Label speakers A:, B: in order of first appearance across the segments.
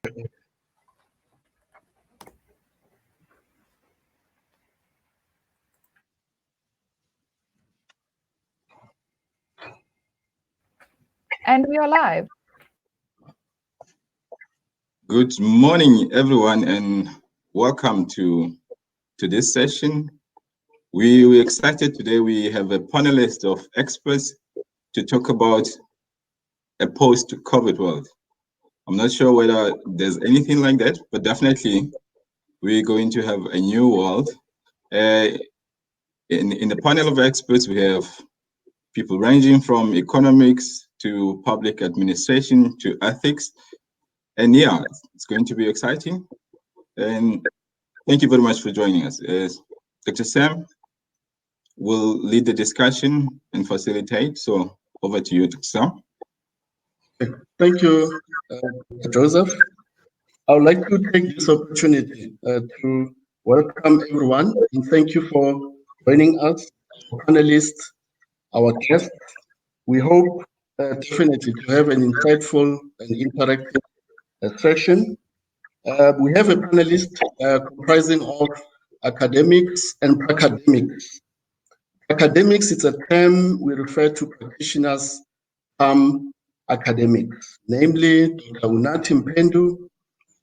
A: And we are live.
B: Good morning, everyone, and welcome to this session. We're excited today. We have a panelist of experts to talk about a post-COVID world. I'm not sure whether there's anything like that, but definitely we're going to have a new world. In the panel of experts, we have people ranging from economics to public administration to ethics. And yeah, it's going to be exciting. And thank you very much for joining us. Dr. Sam will lead the discussion and facilitate. So over to you, Dr. Sam.
C: Thank you, Joseph. I would like to take this opportunity to welcome everyone and thank you for joining us, our panelists, our guests. We hope definitely to have an insightful and interactive session. We have a panelist comprising of academics and academics. Academics is a term we refer to practitioners academics, namely Dr. Unathi Mpendu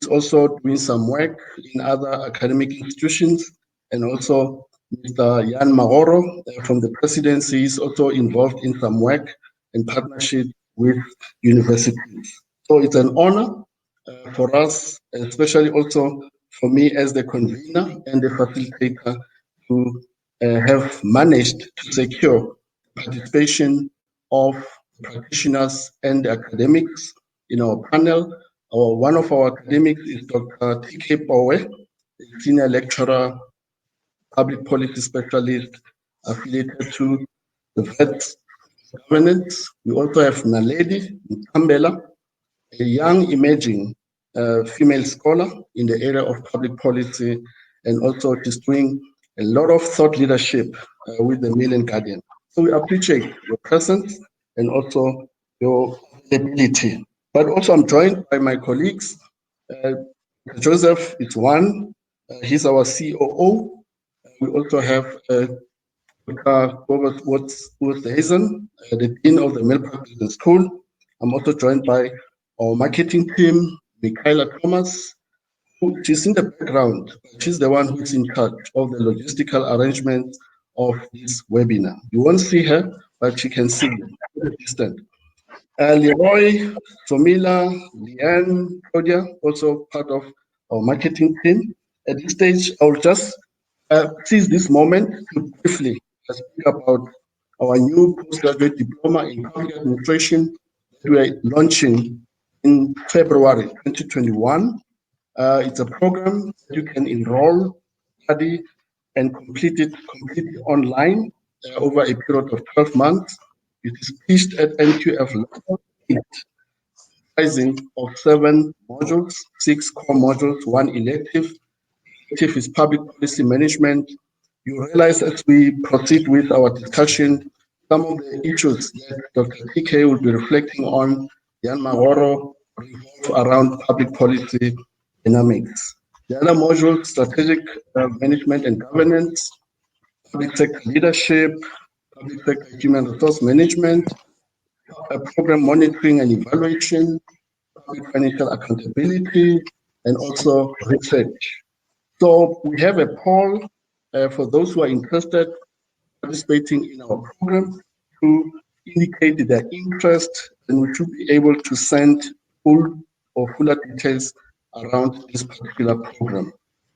C: is also doing some work in other academic institutions, and also Mr. Jan Magoro from the presidency is also involved in some work in partnership with universities. So it's an honor for us, especially also for me as the convener and the facilitator, to have managed to secure participation of practitioners and academics in our panel. One of our academics is Dr. T.K. Powe, senior lecturer, public policy specialist affiliated to the VET governance. We also have Naledi Nkambela, a young emerging female scholar in the area of public policy, and also she's doing a lot of thought leadership with the Mail and Guardian. So we appreciate your presence and also your ability. But also I'm joined by my colleagues. Joseph is one, he's our COO. We also have Robert Woods-Hazen, the Dean of the Millpark Business School. I'm also joined by our marketing team, Michaela Thomas, she's in the background. She's the one who's in charge of the logistical arrangement of this webinar. You won't see her, but she can see you at a distance. Leroy, Somila, Leanne, Claudia, also part of our marketing team. At this stage, I'll just seize this moment to briefly speak about our new postgraduate diploma in public administration that we're launching in February 2021. It's a program that you can enroll, study, and complete it completely online over a period of 12 months. It is pitched at NQF level, comprising of 7 modules, 6 core modules, 1 elective. Elective is public policy management. You realize as we proceed with our discussion, some of the issues that Dr. TK will be reflecting on, Jan Magoro, revolve around public policy dynamics. The other module, strategic management and governance, public sector leadership, public sector human resource management, program monitoring and evaluation, public financial accountability, and also research. So we have a poll for those who are interested participating in our program to indicate their interest, and we should be able to send full or fuller details around this particular program.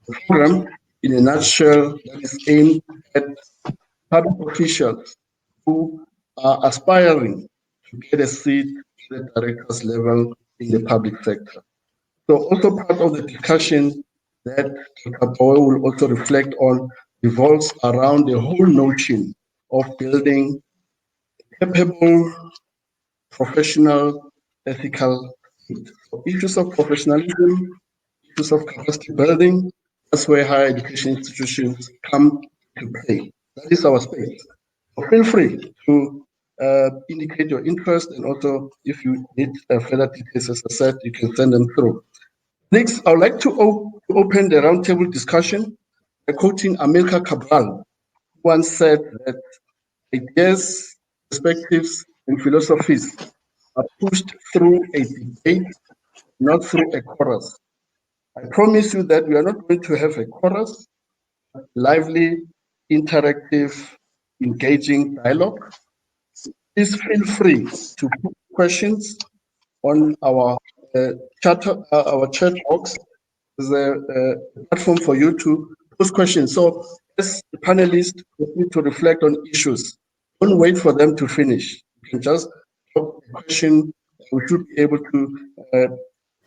C: The program, in a nutshell, that is aimed at public officials who are aspiring to get a seat at the director's level in the public sector. So also part of the discussion that Dr. Powe will also reflect on revolves around the whole notion of building capable, professional, ethical. So issues of professionalism, issues of capacity building, that's where higher education institutions come to play. That is our space. So feel free to indicate your interest, and also if you need further details, as I said, you can send them through. Next, I would like to open the roundtable discussion by quoting Amilcar Cabral, who once said that ideas, perspectives, and philosophies are pushed through a debate, not through a chorus. I promise you that we are not going to have a chorus, but lively, interactive, engaging dialogue. Please feel free to put questions on our chat box. There's a platform for you to post questions. So as the panelists need to reflect on issues, don't wait for them to finish. You can just drop a question. We should be able to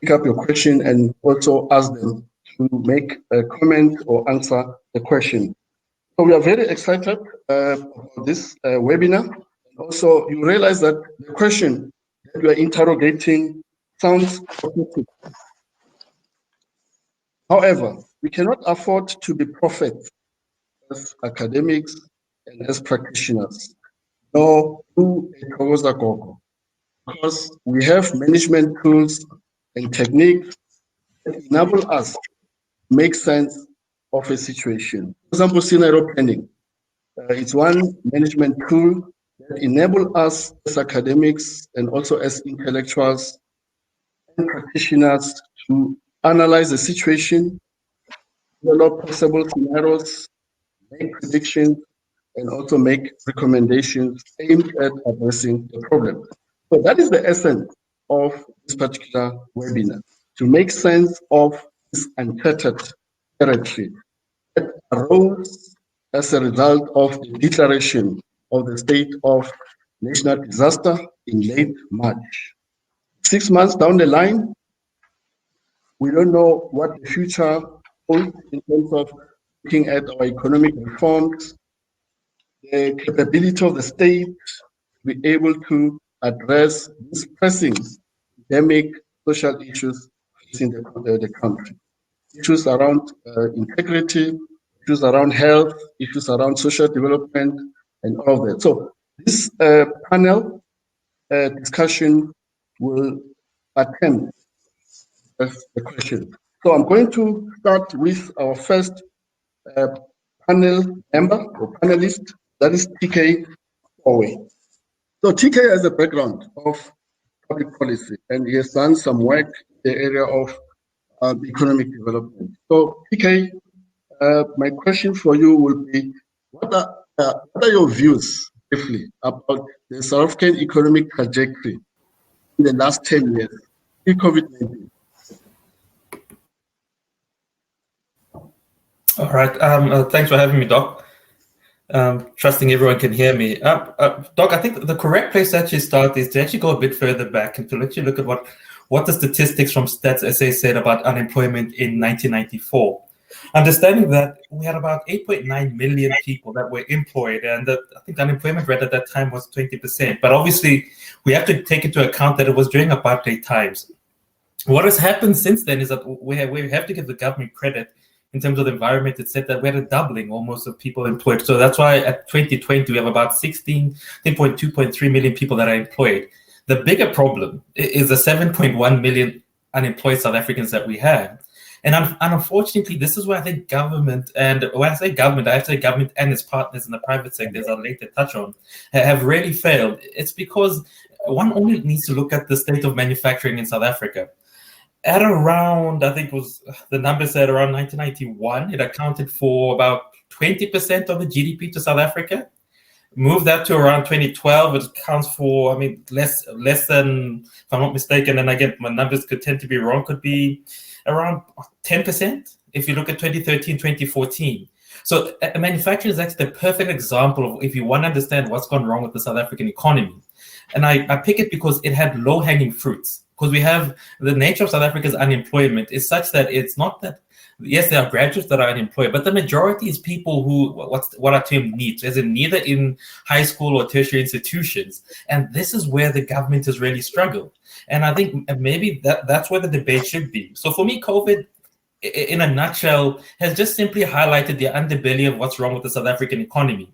C: pick up your question and also ask them to make a comment or answer the question. So we are very excited about this webinar. Also, you realize that the question that we are interrogating sounds cognitive. However, we cannot afford to be prophets as academics and as practitioners, nor do a Gogo, because we have management tools and techniques that enable us to make sense of a situation. For example, scenario planning. It's one management tool that enables us as academics and also as intellectuals and practitioners to analyze the situation, develop possible scenarios, make predictions, and also make recommendations aimed at addressing the problem. So that is the essence of this particular webinar, to make sense of this uncharted territory that arose as a result of the declaration of the state of national disaster in late March. 6 months down the line, we don't know what the future holds in terms of looking at our economic reforms, the capability of the state to be able to address these pressing endemic social issues facing the country. Issues around integrity, issues around health, issues around social development, and all of that. So this panel discussion will attempt the question. So I'm going to start with our first panel member or panelist, that is TK Owe. So TK has a background of public policy, and he has done some work in the area of economic development. So TK, my question for you will be, what are your views, briefly, about the South African economic trajectory in the last 10 years, pre-COVID-19?
A: All right. Thanks for having me, Doc. Trusting everyone can hear me. Doc, I think the correct place to actually start is to actually go a bit further back and to let you look at what the statistics from Stats SA said about unemployment in 1994. Understanding that we had about 8.9 million people that were employed, and I think the unemployment rate at that time was 20%. But obviously, we have to take into account that it was during apartheid times. What has happened since then is that we have to give the government credit in terms of the environment. It said that we had a doubling almost of people employed. So that's why at 2020, we have about 2.3 million people that are employed. The bigger problem is the 7.1 million unemployed South Africans that we have. And unfortunately, this is where I think government, and when I say government, I have to say government and its partners in the private sector, as I'll later touch on, have really failed. It's because one only needs to look at the state of manufacturing in South Africa. At around, I think was the number said around 1991, it accounted for about 20% of the GDP to South Africa. Move that to around 2012, it accounts for, less than, if I'm not mistaken, and again, my numbers could tend to be wrong, could be around 10% if you look at 2013, 2014. So manufacturing is actually the perfect example of if you want to understand what's gone wrong with the South African economy. And I pick it because it had low-hanging fruits. Because we have the nature of South Africa's unemployment is such that it's not that, yes, there are graduates that are unemployed, but the majority is people who, what are termed NEET, as in neither in high school or tertiary institutions. And this is where the government has really struggled. And I think maybe that's where the debate should be. So for me, COVID, in a nutshell, has just simply highlighted the underbelly of what's wrong with the South African economy.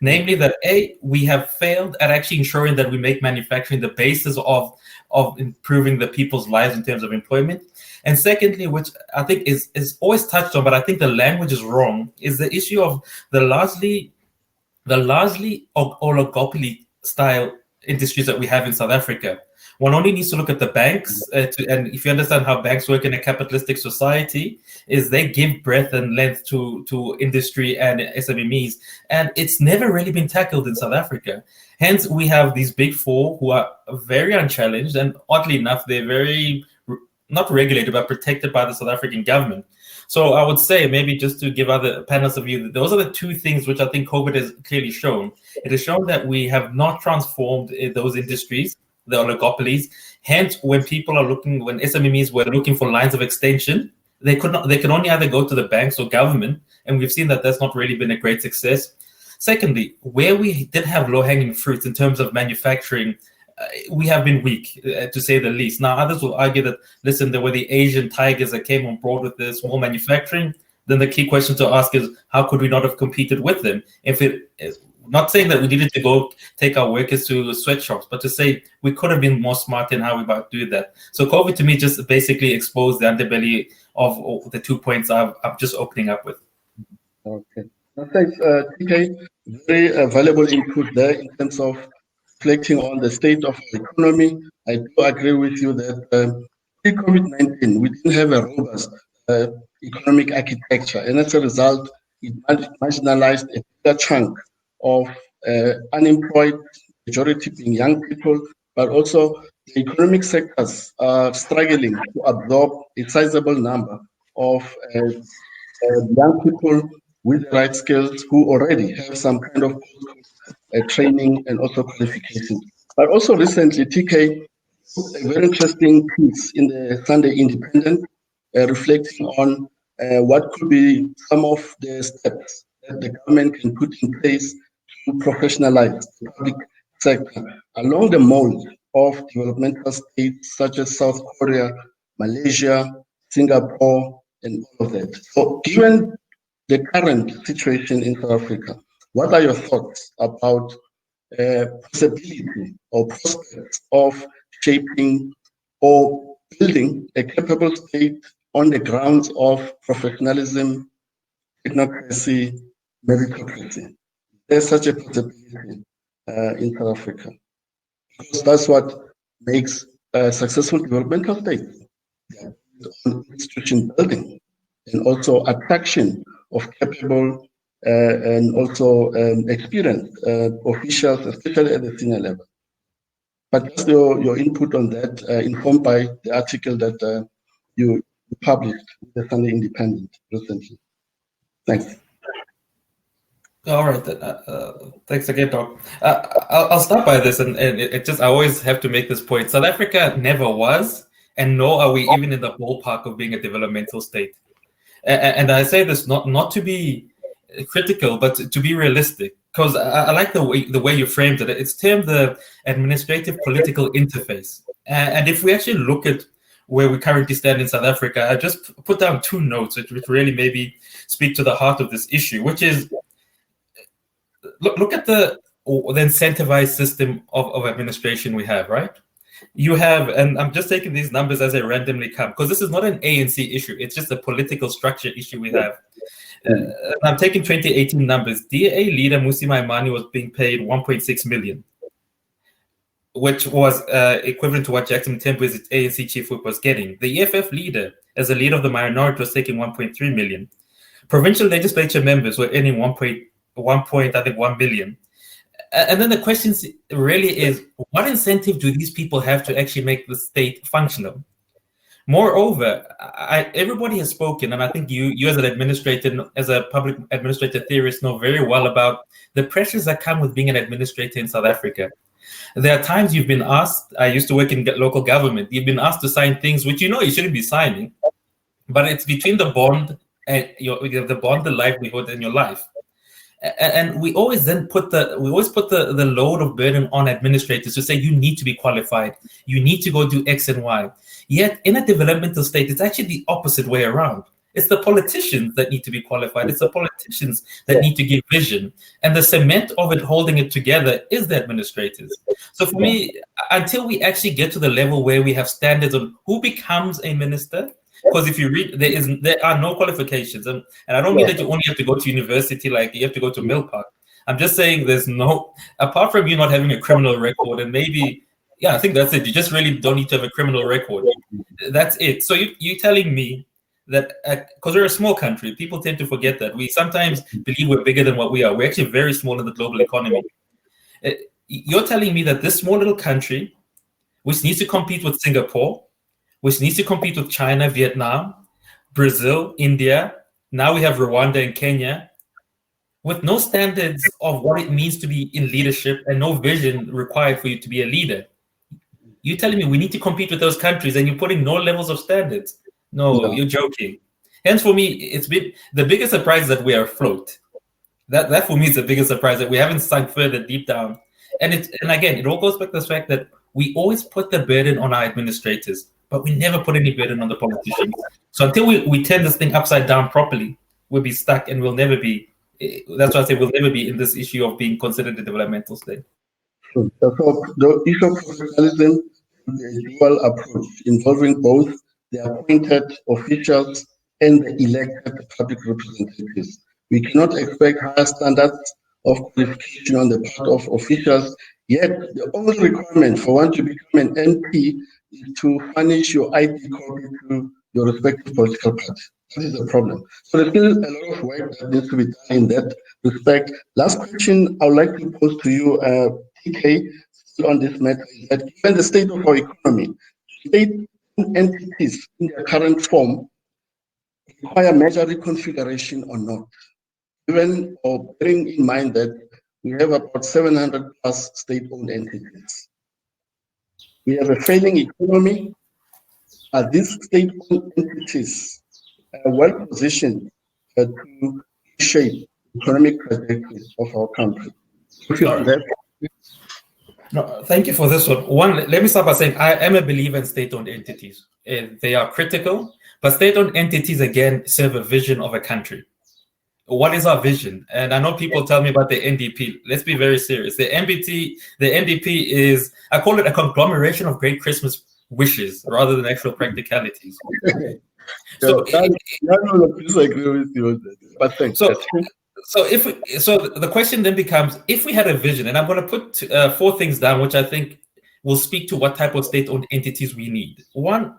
A: Namely that, we have failed at actually ensuring that we make manufacturing the basis of improving the people's lives in terms of employment. And secondly, which I think is always touched on, but I think the language is wrong, is the issue of the largely oligopoly style industries that we have in South Africa. One only needs to look at the banks, and if you understand how banks work in a capitalistic society, is they give breadth and length to industry and SMEs, and it's never really been tackled in South Africa. Hence, we have these big four who are very unchallenged, and oddly enough, they're very not regulated but protected by the South African government. So I would say, maybe just to give other panels of view, those are the two things which I think COVID has clearly shown. It has shown that we have not transformed those industries, the oligopolies. Hence, when SMEs were looking for lines of extension, they could only either go to the banks or government, and we've seen that that's not really been a great success. Secondly, where we did have low-hanging fruits in terms of manufacturing, we have been weak, to say the least. Now, others will argue that, listen, there were the Asian tigers that came on board with this small manufacturing. Then the key question to ask is, how could we not have competed with them? Not saying that we needed to go take our workers to sweatshops, but to say we could have been more smart in how we about do that. So COVID to me just basically exposed the underbelly of the 2 points I'm just opening up with.
C: Okay. Thanks, TK. Very valuable input there in terms of reflecting on the state of the economy. I do agree with you that pre-COVID-19, we didn't have a robust economic architecture, and as a result, it marginalized a bigger chunk of unemployed, majority being young people, but also the economic sectors are struggling to absorb a sizable number of young people with the right skills who already have some kind of training and also qualifications. But also recently, TK, a very interesting piece in the Sunday Independent, reflecting on what could be some of the steps that the government can put in place to professionalize the public sector along the mold of developmental states such as South Korea, Malaysia, Singapore, and all of that. So given the current situation in South Africa, what are your thoughts about possibility or prospects of shaping or building a capable state on the grounds of professionalism, technocracy, meritocracy? There's such a possibility in South Africa, because that's what makes a successful developmental state, institution building and also attraction of capable and also experienced officials, especially at the senior level. But just your input on that, informed by the article that you published in the Sunday Independent recently. Thanks.
A: All right. Thanks again, Doc. I'll start by this, and I always have to make this point. South Africa never was, and nor are we even in the ballpark of being a developmental state. And I say this not to be critical, but to be realistic, because I like the way you framed it. It's termed the administrative political interface. And if we actually look at where we currently stand in South Africa, I just put down two notes which really maybe speak to the heart of this issue, which is look at the incentivized system of administration we have, right? You have, and I'm just taking these numbers as they randomly come, because this is not an ANC issue, it's just a political structure issue we have. I'm taking 2018 numbers. DA leader Mmusi Maimane was being paid 1.6 million, which was equivalent to what Jackson Mthembu, as ANC chief whip, was getting. The EFF leader, as a leader of the minority, was taking 1.3 million. Provincial legislature members were earning 1 million. And then the question really is, what incentive do these people have to actually make the state functional? Moreover, everybody has spoken, and I think you as an administrator, as a public administrator theorist, know very well about the pressures that come with being an administrator in South Africa. There are times you've been asked, I used to work in local government, you've been asked to sign things which you know you shouldn't be signing, but it's between the bond and the livelihood and your life. And we always then put the load of burden on administrators to say you need to be qualified, you need to go do X and Y. Yet in a developmental state, it's actually the opposite way around. It's the politicians that need to be qualified. It's the politicians that need to give vision. And the cement of it, holding it together, is the administrators. So for me, until we actually get to the level where we have standards on who becomes a minister, Because if you read, there are no qualifications, and I don't mean that you only have to go to university, like you have to go to Mill Park. I'm just saying there's no, apart from you not having a criminal record, and maybe, yeah, I think that's it. You just really don't need to have a criminal record. That's it. So you're telling me that, because we're a small country, people tend to forget that. We sometimes believe we're bigger than what we are. We're actually very small in the global economy. You're telling me that this small little country, which needs to compete with Singapore, which needs to compete with China, Vietnam, Brazil, India, now we have Rwanda and Kenya, with no standards of what it means to be in leadership and no vision required for you to be a leader. You're telling me we need to compete with those countries and you're putting no levels of standards? No, you're joking. Hence, for me, it's been the biggest surprise that we are afloat. That for me is the biggest surprise, that we haven't sunk further deep down. And again, it all goes back to the fact that we always put the burden on our administrators, but we never put any burden on the politicians. So until we turn this thing upside down properly, we'll be stuck, and we'll never be. That's why I say we'll never be in this issue of being considered a developmental state.
C: So the issue of professionalism is a dual approach involving both the appointed officials and the elected public representatives. We cannot expect higher standards of qualification on the part of officials, yet the only requirement for one to become an MP is to furnish your ID copy to your respective political party. That is the problem. So there's still a lot of work that needs to be done in that respect. Last question I would like to pose to you, TK, still on this matter, is that given the state of our economy, state entities in their current form require major reconfiguration or not? Even or bearing in mind that we have about 700 plus state-owned entities. We have a failing economy. Are these state-owned entities well positioned to shape economic trajectory of our country?
A: No, thank you for this one. One, let me start by saying I am a believer in state-owned entities. They are critical, but state-owned entities, again, serve a vision of a country. What is our vision? And I know people tell me about the NDP. Let's be very serious. The NDP is, I call it a conglomeration of great Christmas wishes rather than actual practicalities.
C: So I don't disagree with you, but thanks.
A: So the question then becomes, if we had a vision, and I'm going to put 4 things down, which I think will speak to what type of state-owned entities we need. One,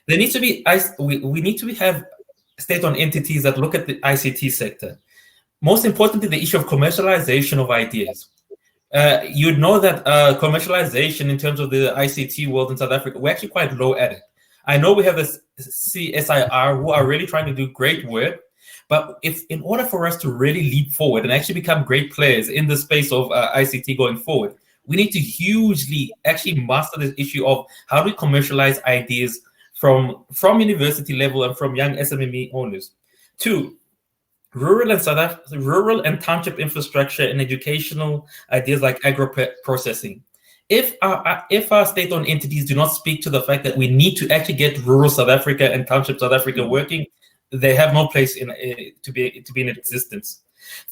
A: there needs to be, we need to have state-owned entities that look at the ICT sector. Most importantly, the issue of commercialization of ideas. You'd know that commercialization in terms of the ICT world in South Africa, we're actually quite low at it. I know we have the CSIR who are really trying to do great work, but if in order for us to really leap forward and actually become great players in the space of ICT going forward, we need to hugely actually master this issue of how do we commercialize ideas from university level and from young SME owners. 2, rural and township infrastructure and educational ideas like agro-processing. If our state-owned entities do not speak to the fact that we need to actually get rural South Africa and township South Africa working, they have no place to be in existence.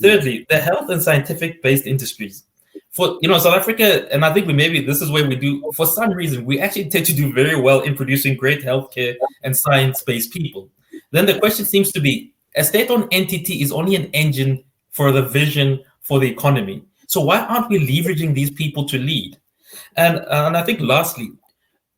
A: Thirdly, the health and scientific-based industries. For South Africa, and I think this is where we do, for some reason, we actually tend to do very well in producing great healthcare and science-based people. Then the question seems to be, a state-owned entity is only an engine for the vision for the economy. So why aren't we leveraging these people to lead? And I think lastly,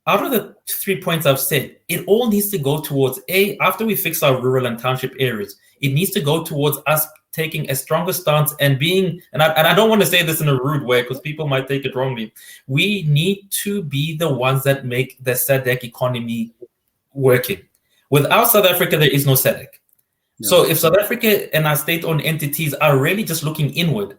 A: out of the 3 points I've said, it all needs to go towards, after we fix our rural and township areas, it needs to go towards us taking a stronger stance and being, and I don't want to say this in a rude way because people might take it wrongly, we need to be the ones that make the SADC economy working. Without South Africa, there is no SADC. Yeah. So if South Africa and our state-owned entities are really just looking inward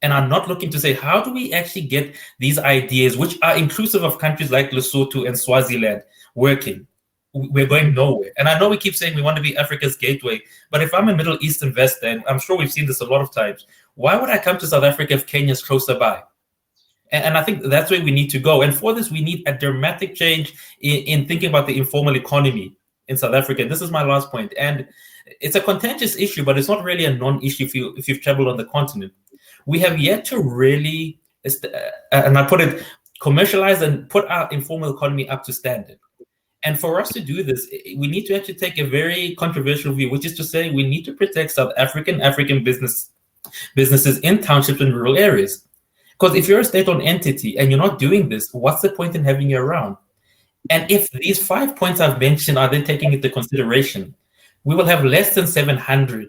A: and are not looking to say, how do we actually get these ideas, which are inclusive of countries like Lesotho and Swaziland, working? We're going nowhere. And I know we keep saying we want to be Africa's gateway, but if I'm a Middle East investor, and I'm sure we've seen this a lot of times, why would I come to South Africa if Kenya's closer by? And I think that's where we need to go. And for this, we need a dramatic change in thinking about the informal economy in South Africa. This is my last point. And it's a contentious issue, but it's not really a non-issue if you've traveled on the continent. We have yet to really, and I put it, commercialize and put our informal economy up to standard. And for us to do this, we need to actually take a very controversial view, which is to say we need to protect South African businesses in townships and rural areas. Because if you're a state-owned entity and you're not doing this, what's the point in having you around? And if these 5 points I've mentioned are then taken into consideration, we will have less than 700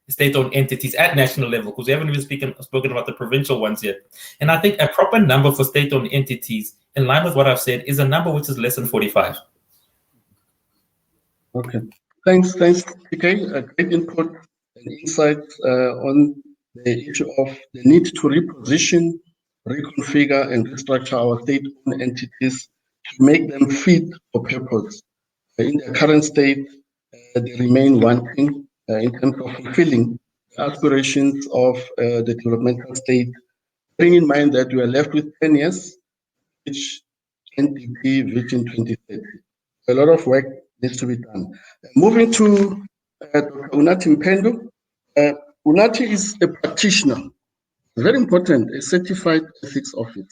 A: state-owned entities at national level, because we haven't even spoken about the provincial ones yet. And I think a proper number for state-owned entities, in line with what I've said, is a number which is less than 45.
C: Okay, thanks, PK. A great input and insight on the issue of the need to reposition, reconfigure, and restructure our state-owned entities to make them fit for purpose. In their current state, they remain wanting in terms of fulfilling the aspirations of the developmental state, bearing in mind that we are left with 10 years, which NDP Vision 2030. A lot of work needs to be done. Moving to Dr. Unathi Mphendo. Unathi is a practitioner, very important, a certified ethics officer.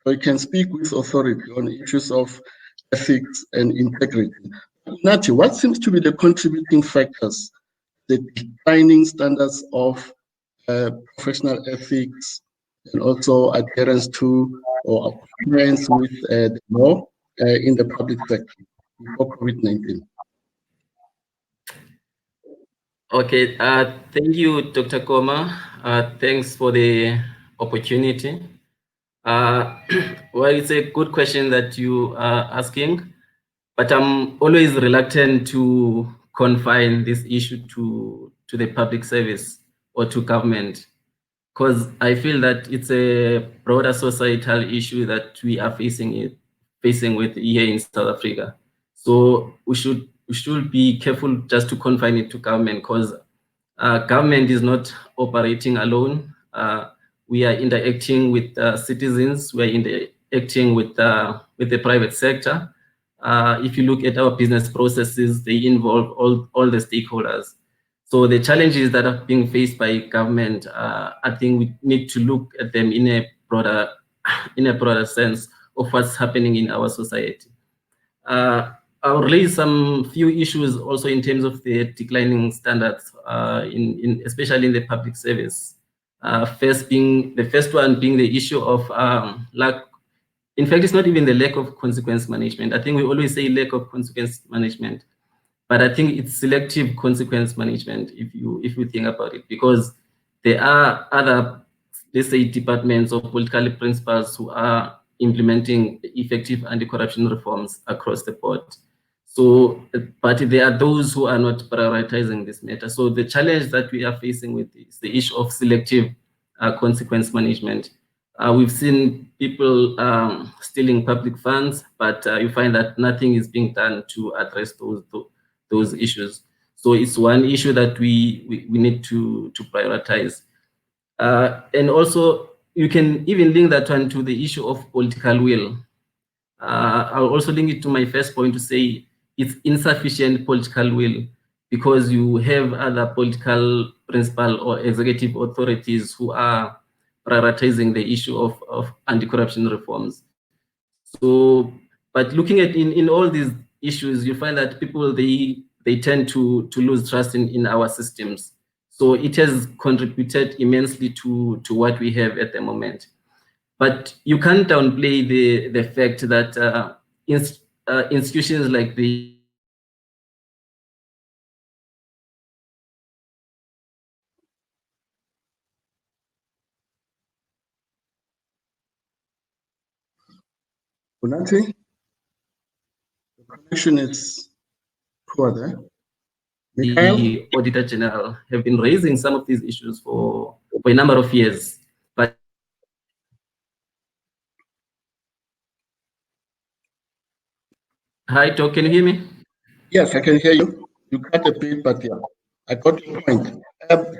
C: So he can speak with authority on issues of ethics and integrity. Unathi, what seems to be the contributing factors, the declining standards of professional ethics and also adherence to or compliance with the law in the public sector before COVID-19?
D: Okay, thank you, Dr. Koma. Thanks for the opportunity. Well, it's a good question that you are asking, but I'm always reluctant to confine this issue to the public service or to government, because I feel that it's a broader societal issue that we are facing with here in South Africa. So we should be careful just to confine it to government, because government is not operating alone. We are interacting with citizens. We are interacting with the private sector. If you look at our business processes, they involve all the stakeholders. So the challenges that are being faced by government, I think we need to look at them in a broader sense of what's happening in our society. I'll raise some few issues also in terms of the declining standards, especially in the public service. The first one being the issue of lack. In fact, it's not even the lack of consequence management. I think we always say lack of consequence management, but I think it's selective consequence management if you think about it, because there are other, let's say, departments or political principals who are implementing effective anti-corruption reforms across the board. So, but there are those who are not prioritizing this matter. So the challenge that we are facing with is the issue of selective consequence management. We've seen people stealing public funds, but you find that nothing is being done to address those issues. So it's one issue that we need to prioritize. And also, you can even link that one to the issue of political will. I'll also link it to my first point to say it's insufficient political will, because you have other political principal or executive authorities who are prioritizing the issue of anti-corruption reforms. So, but looking at in all these issues, you find that people, they tend to lose trust in our systems. So it has contributed immensely to what we have at the moment. But you can't downplay the fact that institutions like the
C: Unathi, the connection is poor there.
D: The Auditor General have been raising some of these issues for a number of years. But hi, Doc, can you hear me?
C: Yes, I can hear you. You cut a bit, but yeah, I got your point.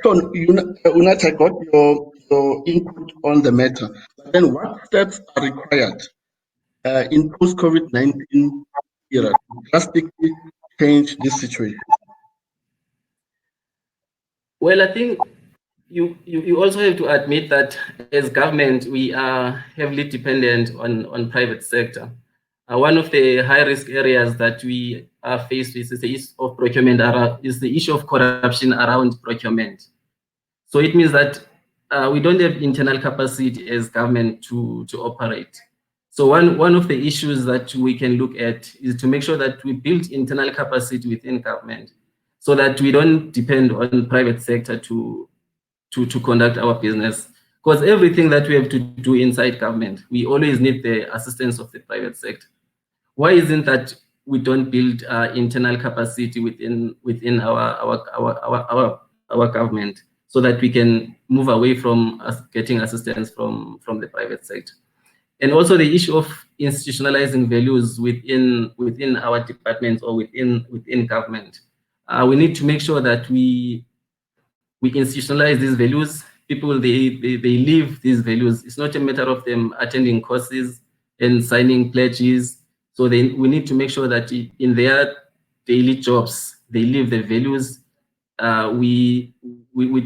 C: So, Unathi, I got your input on the matter. But then what steps are required in post-COVID-19 era to drastically change this situation?
D: Well, I think you also have to admit that as government, we are heavily dependent on private sector. one of the high-risk areas that we are faced with is the issue of procurement, is the issue of corruption around procurement. So it means that we don't have internal capacity as government to operate. So one of the issues that we can look at is to make sure that we build internal capacity within government, so that we don't depend on private sector to conduct our business. Because everything that we have to do inside government, we always need the assistance of the private sector. Why isn't that we don't build internal capacity within our government, so that we can move away from getting assistance from the private sector? And also the issue of institutionalizing values within our departments or within government. We need to make sure that we institutionalize these values. People, they live these values. It's not a matter of them attending courses and signing pledges. So we need to make sure that in their daily jobs, they live the values. We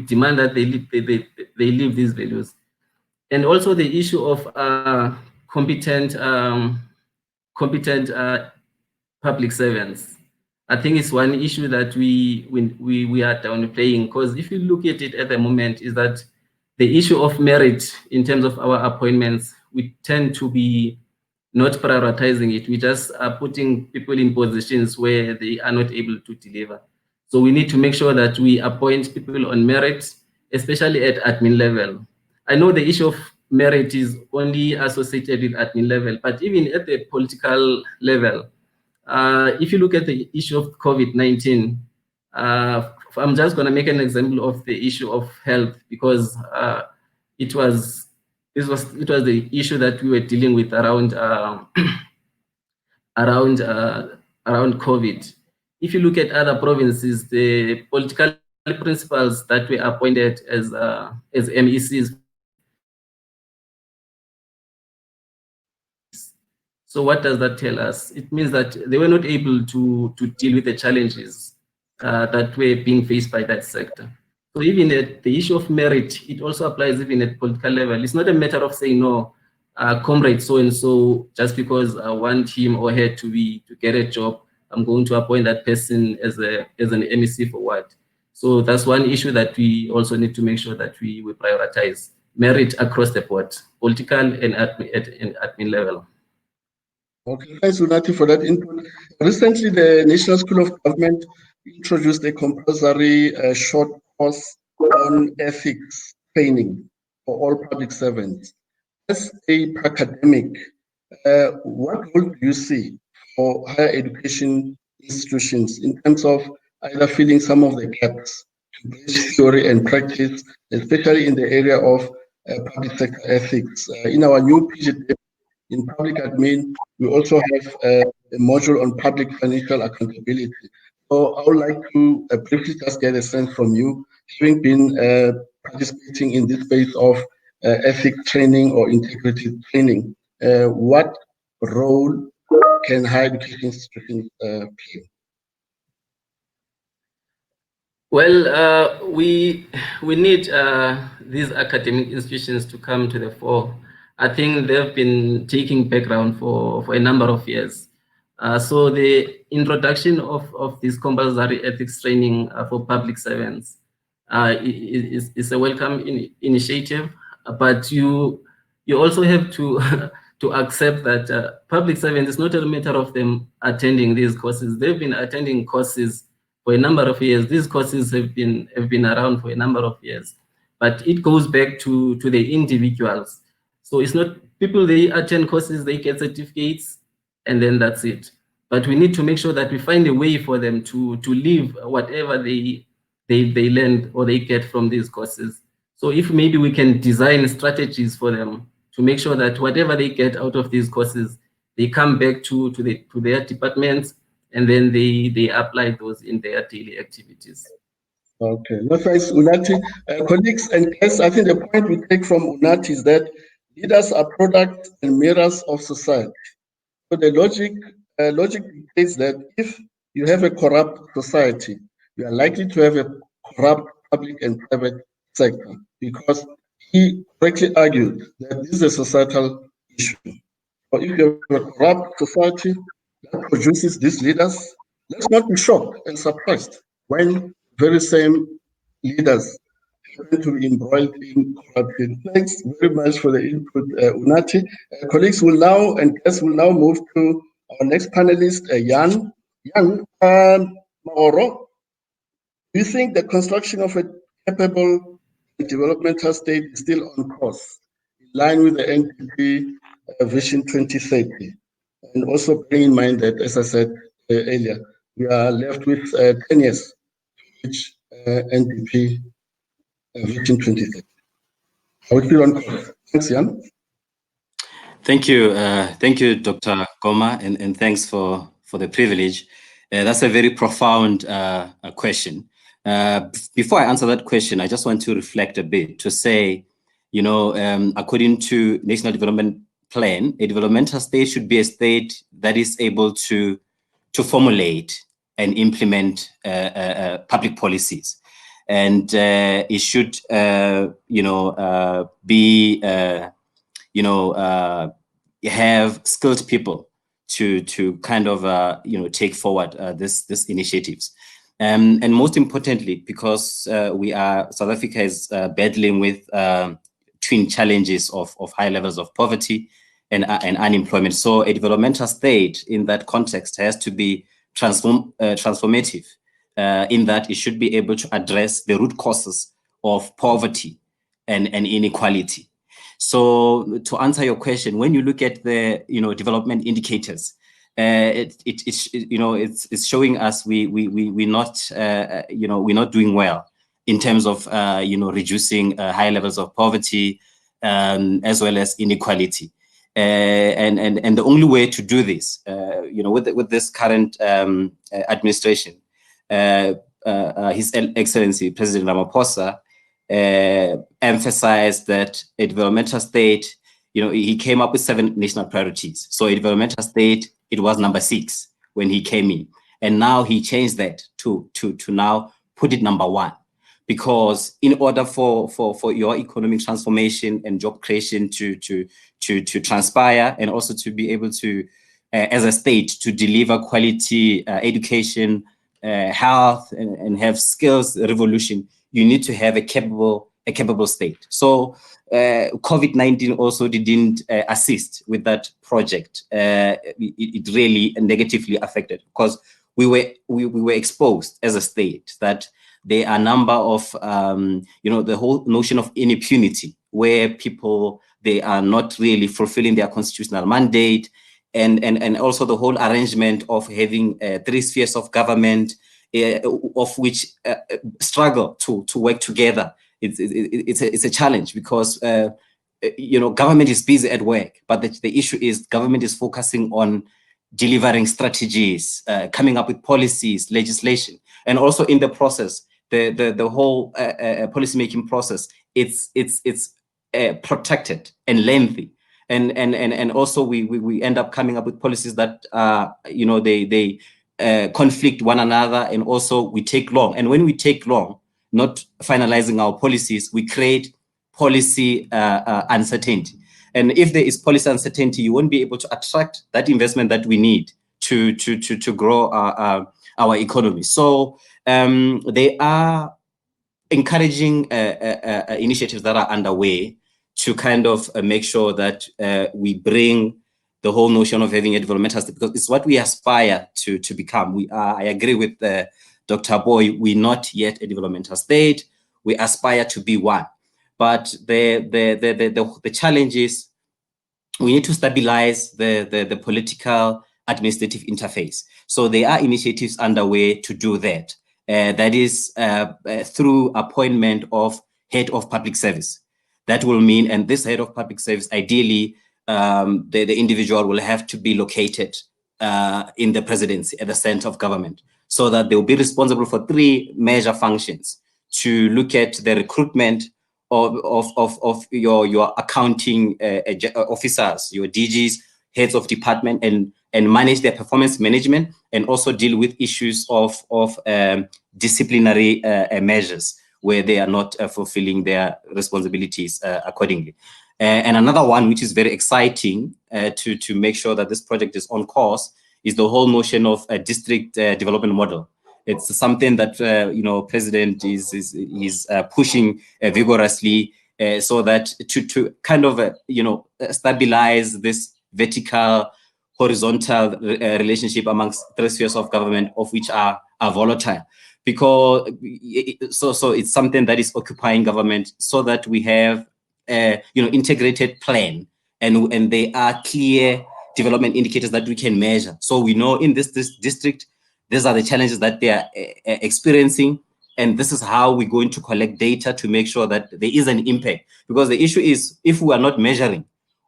D: demand that they live these values. And also the issue of competent public servants. I think it's one issue that we are downplaying, because if you look at it at the moment, is that the issue of merit in terms of our appointments, we tend to be not prioritizing it. We just are putting people in positions where they are not able to deliver. So we need to make sure that we appoint people on merit, especially at admin level. I know the issue of merit is only associated with admin level, but even at the political level, if you look at the issue of COVID-19, I'm just going to make an example of the issue of health, because it was the issue that we were dealing with around around COVID. If you look at other provinces, the political principals that were appointed as MECs. So what does that tell us? It means that they were not able to deal with the challenges that were being faced by that sector. So even the issue of merit, it also applies even at political level. It's not a matter of saying, no, comrade so-and-so, just because I want him or her to get a job, I'm going to appoint that person as an MEC for what? So that's one issue that we also need to make sure that we prioritize merit across the board, political and admin level.
C: Okay, thanks, Unathi, for that input. Recently, the National School of Government introduced a compulsory short course on ethics training for all public servants. As a academic, what role do you see for higher education institutions in terms of either filling some of the gaps to bridge theory and practice, especially in the area of public sector ethics? In our new PGD in public admin, we also have a module on public financial accountability. So I would like to briefly just get a sense from you, having been participating in this space of ethics training or integrity training, what role can higher education institutions play?
D: Well, we need these academic institutions to come to the fore. I think they've been taking background for a number of years. So the introduction of this compulsory ethics training for public servants is a welcome initiative, but you also have to to accept that public servants, is not a matter of them attending these courses. They've been attending courses for a number of years. These courses have been around for a number of years, but it goes back to the individuals. So it's not people, they attend courses, they get certificates, and then that's it. But we need to make sure that we find a way for them to live whatever they learn or they get from these courses. So if maybe we can design strategies for them to make sure that whatever they get out of these courses, they come back to their departments, and then they apply those in their daily activities.
C: Okay, no, thanks, Unathi. Colleagues and guests, I think the point we take from Unathi is that leaders are products and mirrors of society. So the logic dictates that if you have a corrupt society, you are likely to have a corrupt public and private sector, because he correctly argued that this is a societal issue. or if you have a corrupt society that produces these leaders, let's not be shocked and surprised when very same leaders happen to be embroiled in corruption. Thanks very much for the input, Unathi. Colleagues will now, and guests will now move to our next panelist, Jan. Jan, Maoro, do you think the construction of a capable developmental state is still on course, in line with the NDP Vision 2030? And also bearing in mind that, as I said earlier, we are left with 10 years to reach NDP Vision 2030. Are we still on course? Thanks, Jan.
E: Thank you, Dr. Goma, and thanks for the privilege. That's a very profound question. Before I answer that question, I just want to reflect a bit to say, according to National Development Plan, a developmental state should be a state that is able to formulate and implement public policies, and it should, have skilled people to kind of take forward this initiatives. And most importantly, because South Africa is battling with twin challenges of high levels of poverty and unemployment. So a developmental state in that context has to be transformative, in that it should be able to address the root causes of poverty and inequality. So to answer your question, when you look at the development indicators, it's showing us we're not doing well in terms of reducing high levels of poverty, as well as inequality. And the only way to do this, with this current administration, His Excellency President Ramaphosa emphasized that a developmental state, he came up with 7 national priorities. So a developmental state, it was number 6 when he came in, and now he changed that to now put it number 1. Because in order for your economic transformation and job creation to transpire, and also to be able to, as a state, to deliver quality education, health, and have skills revolution, you need to have a capable state. So COVID-19 also didn't assist with that project. It really negatively affected, because we were exposed as a state that there are a number of, the whole notion of impunity, where people, they are not really fulfilling their constitutional mandate, and also the whole arrangement of having 3 spheres of government, of which struggle to work together. It's a challenge, because government is busy at work, but the issue is government is focusing on delivering strategies, coming up with policies, legislation, and also in the process, the whole policy-making process, it's protracted and lengthy, and also we end up coming up with policies that they conflict one another, and also we take long. And when we take long, not finalizing our policies, we create policy uncertainty. And if there is policy uncertainty, you won't be able to attract that investment that we need to grow our economy. So they are encouraging initiatives that are underway to kind of make sure that we bring the whole notion of having a developmental state, because it's what we aspire to become. I agree with Dr. Boy, we're not yet a developmental state. We aspire to be one. But the challenge is we need to stabilize the political administrative interface. So there are initiatives underway to do that. That is through appointment of head of public service. That will mean, and this head of public service, ideally, the individual will have to be located in the presidency, at the center of government, so that they will be responsible for 3 major functions: to look at the recruitment of your accounting officers, your DGs, heads of department, and manage their performance management, and also deal with issues of disciplinary measures where they are not fulfilling their responsibilities accordingly. And another one, which is very exciting to make sure that this project is on course, is the whole notion of a district development model. It's something that President is pushing vigorously, so that to kind of stabilize this vertical horizontal relationship amongst three spheres of government, of which are volatile, because so it's something that is occupying government, so that we have integrated plan, and there are clear development indicators that we can measure. So we know in this district, these are the challenges that they are experiencing, and this is how we're going to collect data to make sure that there is an impact. Because the issue is, if we are not measuring,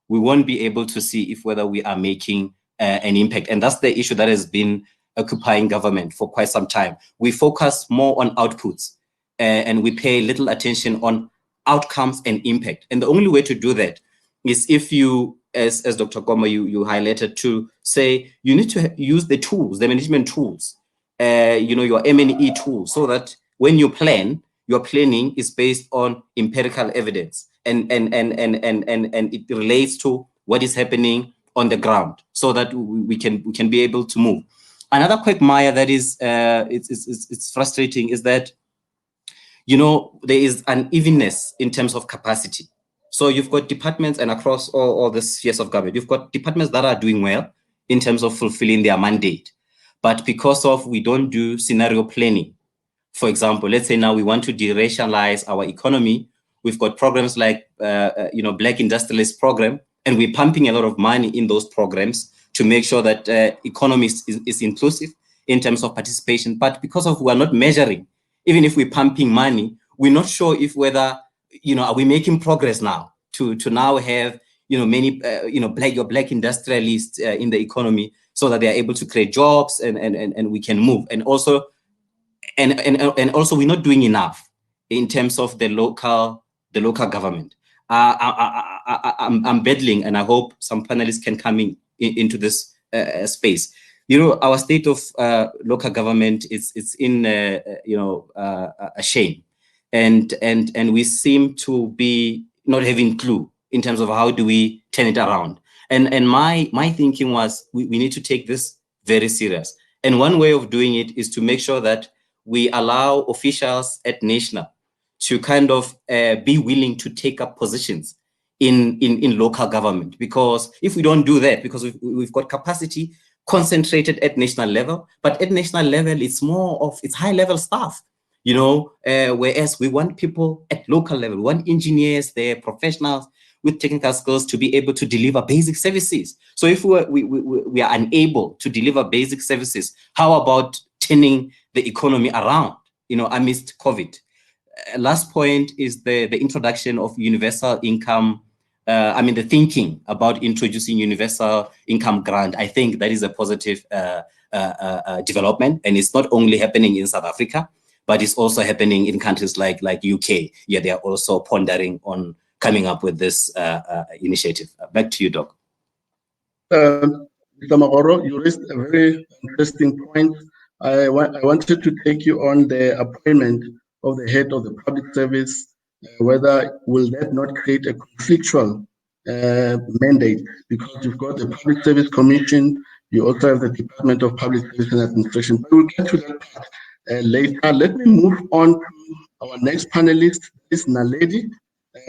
E: we won't be able to see if whether we are making an impact. And that's the issue that has been occupying government for quite some time. We focus more on outputs, and we pay little attention on outcomes and impact. And the only way to do that is if you, as Dr. Koma, you highlighted, to say you need to use the tools, the management tools, your M&E tools, so that when you plan, your planning is based on empirical evidence, and it relates to what is happening on the ground, so that we can be able to move. Another quagmire that is it's frustrating is that there is unevenness in terms of capacity. So you've got departments, and across all the spheres of government, you've got departments that are doing well in terms of fulfilling their mandate. But because of we don't do scenario planning, for example, let's say now we want to deracialize our economy, we've got programs like Black Industrialist Program, and we're pumping a lot of money in those programs to make sure that economy is inclusive in terms of participation. But because of we are not measuring, even if we're pumping money, we're not sure if whether are we making progress now to now have many black industrialists in the economy, so that they are able to create jobs and we can move. And also we're not doing enough in terms of the local government. I'm battling, and I hope some panelists can come into this space. Our state of local government it's in a shame, and we seem to be not having clue in terms of how do we turn it around. And my thinking was we need to take this very serious. And one way of doing it is to make sure that we allow officials at national to kind of be willing to take up positions in local government. Because if we don't do that, because we've got capacity concentrated at national level, but at national level, it's more of it's high level staff, whereas we want people at local level, we want engineers, they're professionals with technical skills to be able to deliver basic services. So if we are unable to deliver basic services, how about turning the economy around, amidst COVID? Last point is the introduction of universal income. The thinking about introducing universal income grant, I think that is a positive development, and it's not only happening in South Africa, but it's also happening in countries like UK. Yeah, they are also pondering on coming up with this initiative. Back to you, Doc.
C: Mr. Magoro, you raised a very interesting point. I wanted to take you on the appointment of the head of the public service. Whether will that not create a conflictual mandate, because you've got the Public Service Commission, you also have the Department of Public Service and Administration. But we'll get to that part later. Let me move on to our next panelist, is Naledi.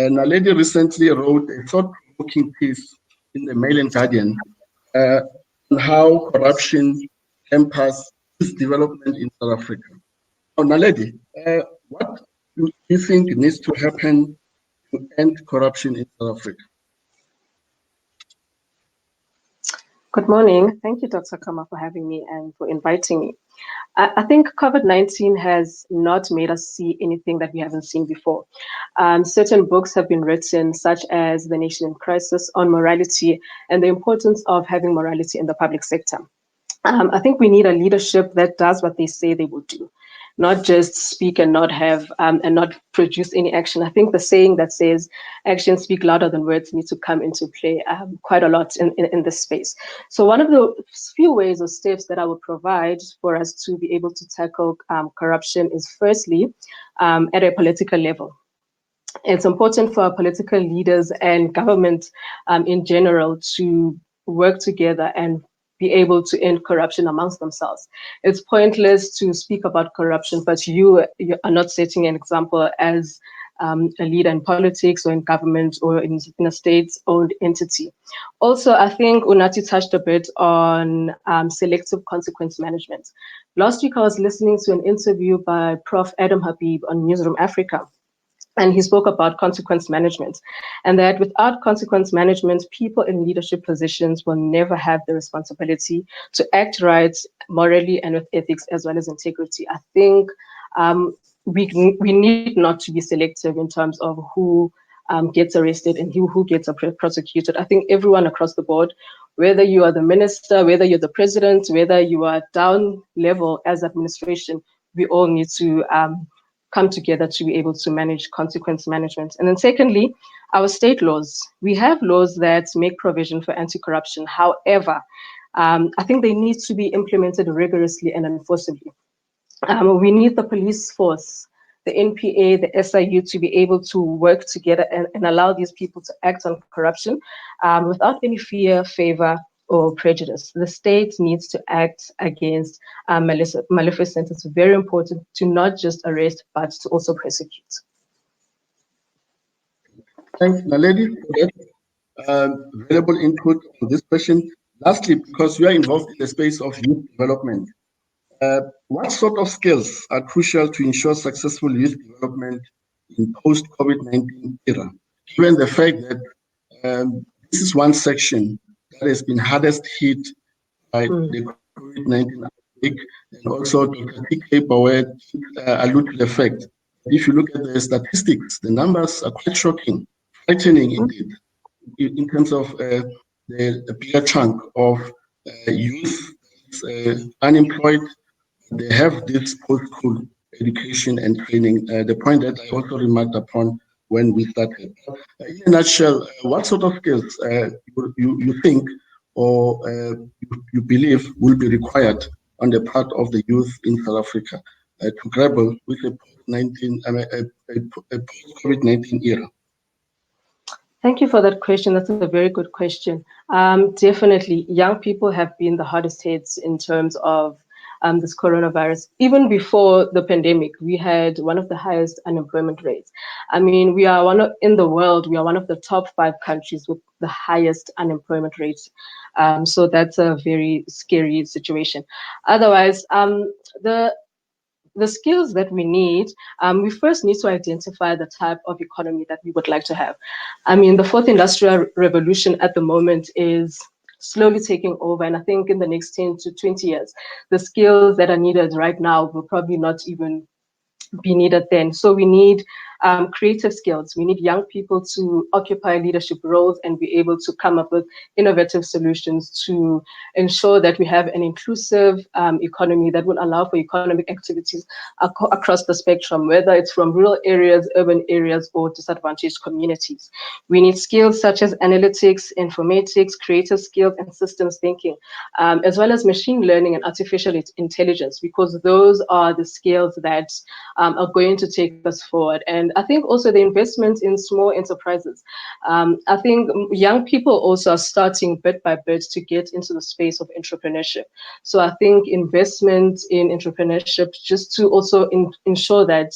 C: Naledi recently wrote a thought-provoking piece in the Mail and Guardian on how corruption hampers development in South Africa. Now, Naledi, what do you think needs to happen to end corruption in South Africa?
F: Good morning. Thank you, Dr. Koma, for having me and for inviting me. I think COVID-19 has not made us see anything that we haven't seen before. Certain books have been written, such as The Nation in Crisis, on morality and the importance of having morality in the public sector. I think we need a leadership that does what they say they will do, not just speak and not have and not produce any action. I think the saying that says actions speak louder than words needs to come into play quite a lot in this space. So one of the few ways or steps that I would provide for us to be able to tackle corruption is firstly at a political level. it's important for our political leaders and government in general to work together and be able to end corruption amongst themselves. It's pointless to speak about corruption, but you are not setting an example as a leader in politics or in government or in a state-owned entity. Also, I think Unathi touched a bit on selective consequence management. Last week, I was listening to an interview by Prof. Adam Habib on Newsroom Africa. And he spoke about consequence management, and that without consequence management, people in leadership positions will never have the responsibility to act right morally and with ethics as well as integrity. I think we need not to be selective in terms of who gets arrested and who gets prosecuted. I think everyone across the board, whether you are the minister, whether you're the president, whether you are down level as administration, we all need to come together to be able to manage consequence management. And then secondly, our state laws. We have laws that make provision for anti-corruption. However, I think they need to be implemented rigorously and enforceably. We need the police force, the NPA, the SIU to be able to work together and allow these people to act on corruption without any fear, favor, or prejudice. The state needs to act against maleficent. It's very important to not just arrest, but to also prosecute.
C: Thanks, Naledi, for that valuable input on this question. Lastly, because you are involved in the space of youth development, what sort of skills are crucial to ensure successful youth development in post-COVID-19 era, given the fact that this is one section that has been hardest hit by the COVID-19 outbreak, and also Dr. TK Bawet alluded to the fact that if you look at the statistics, the numbers are quite shocking, frightening indeed, in terms of the bigger chunk of youth unemployed. They have this post-school education and training, the point that I also remarked upon when we started. In a nutshell, what sort of skills you think or you believe will be required on the part of the youth in South Africa to grapple with a post-COVID-19 era?
F: Thank you for that question. That's a very good question. Definitely, young people have been the hardest hit in terms of this coronavirus. Even before the pandemic, we had one of the highest unemployment rates. I mean, we are in the world, we are one of the top 5 countries with the highest unemployment rates. So that's a very scary situation. Otherwise, the skills that we need, we first need to identify the type of economy that we would like to have. I mean, the 4th industrial revolution at the moment is slowly taking over. And I think in the next 10 to 20 years, the skills that are needed right now will probably not even be needed then. So we need creative skills. We need young people to occupy leadership roles and be able to come up with innovative solutions to ensure that we have an inclusive economy that will allow for economic activities across the spectrum, whether it's from rural areas, urban areas, or disadvantaged communities. We need skills such as analytics, informatics, creative skills, and systems thinking, as well as machine learning and artificial intelligence, because those are the skills that are going to take us forward. And I think also the investment in small enterprises. I think young people also are starting bit by bit to get into the space of entrepreneurship. So I think investment in entrepreneurship, just to also ensure that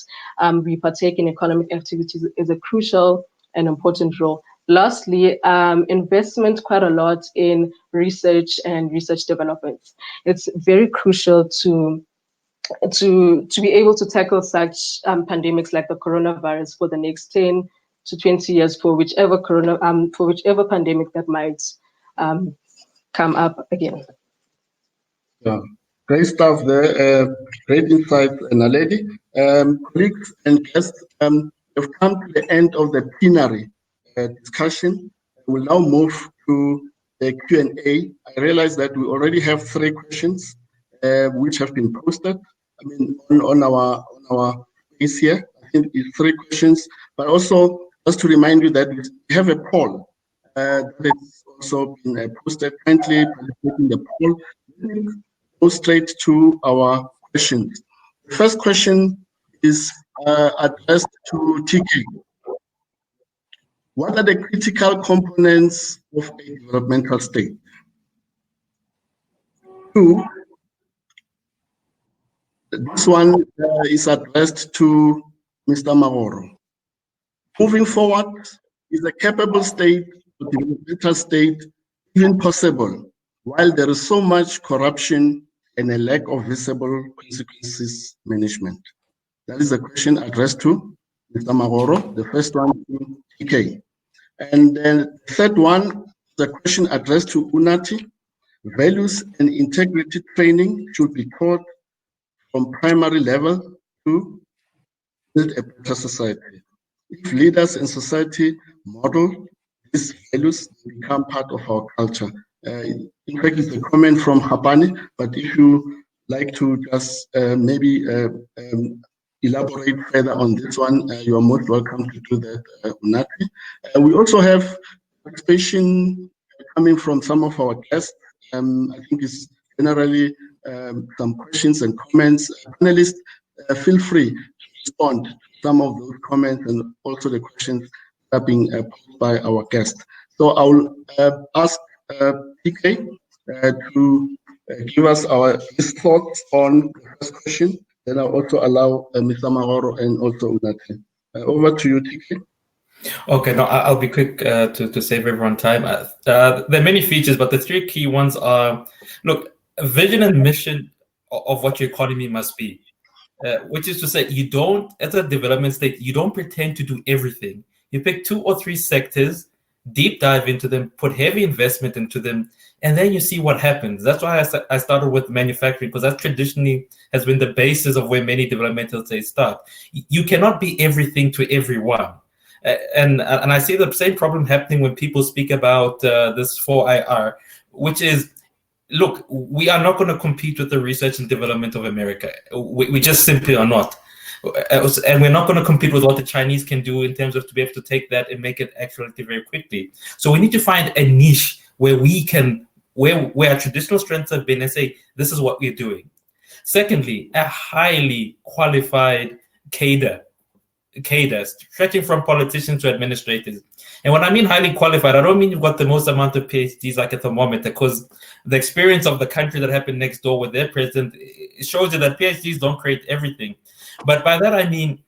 F: we partake in economic activities, is a crucial and important role. Lastly, investment quite a lot in research and research development. It's very crucial to be able to tackle such pandemics like the coronavirus for the next 10 to 20 years for whichever pandemic that might come up again.
C: Yeah, great stuff there. Great insight, Naledi. Colleagues and guests, we've come to the end of the plenary discussion. We'll now move to the Q&A. I realize that we already have 3 questions which have been posted. I mean, on our piece here, I think it's 3 questions, but also just to remind you that we have a poll that is also been posted. Kindly participate in the poll. Go straight to our questions. The first question is addressed to TK. What are the critical components of a developmental state? 2, this one is addressed to Mr. Magoro. Moving forward, is a capable state, a developmental state, even possible, while there is so much corruption and a lack of visible consequences management? That is the question addressed to Mr. Magoro, the first one to TK. And then the third one, the question addressed to Unathi. Values and integrity training should be taught from primary level to build a better society. If leaders in society model these values, they become part of our culture. In fact, it's a comment from Hapani, but if you like to just maybe elaborate further on this one, you are most welcome to do that, Unathi. We also have participation coming from some of our guests. I think it's generally some questions and comments. Panelists, feel free to respond to some of those comments and also the questions that are being posed by our guests. So I'll ask TK to give us his thoughts on the first question. Then I'll also allow Mr. Magoro and also Unathi. Over to you, TK.
A: Okay, no, I'll be quick to save everyone time. There are many features, but the three key ones are, look, vision and mission of what your economy must be, which is to say, you don't, as a development state, you don't pretend to do everything. You pick 2 or 3 sectors, deep dive into them, put heavy investment into them, and then you see what happens. That's why I started with manufacturing, because that traditionally has been the basis of where many developmental states start. You cannot be everything to everyone. And I see the same problem happening when people speak about this 4IR, which is, look, we are not going to compete with the research and development of America. We just simply are not. And we're not going to compete with what the Chinese can do in terms of to be able to take that and make it actually very quickly. So we need to find a niche where we can, where our traditional strengths have been, and say, this is what we're doing. Secondly, a highly qualified cadre, stretching from politicians to administrators. And when I mean highly qualified, I don't mean you've got the most amount of PhDs like a thermometer, because the experience of the country that happened next door with their president, it shows you that PhDs don't create everything. But by that, I mean,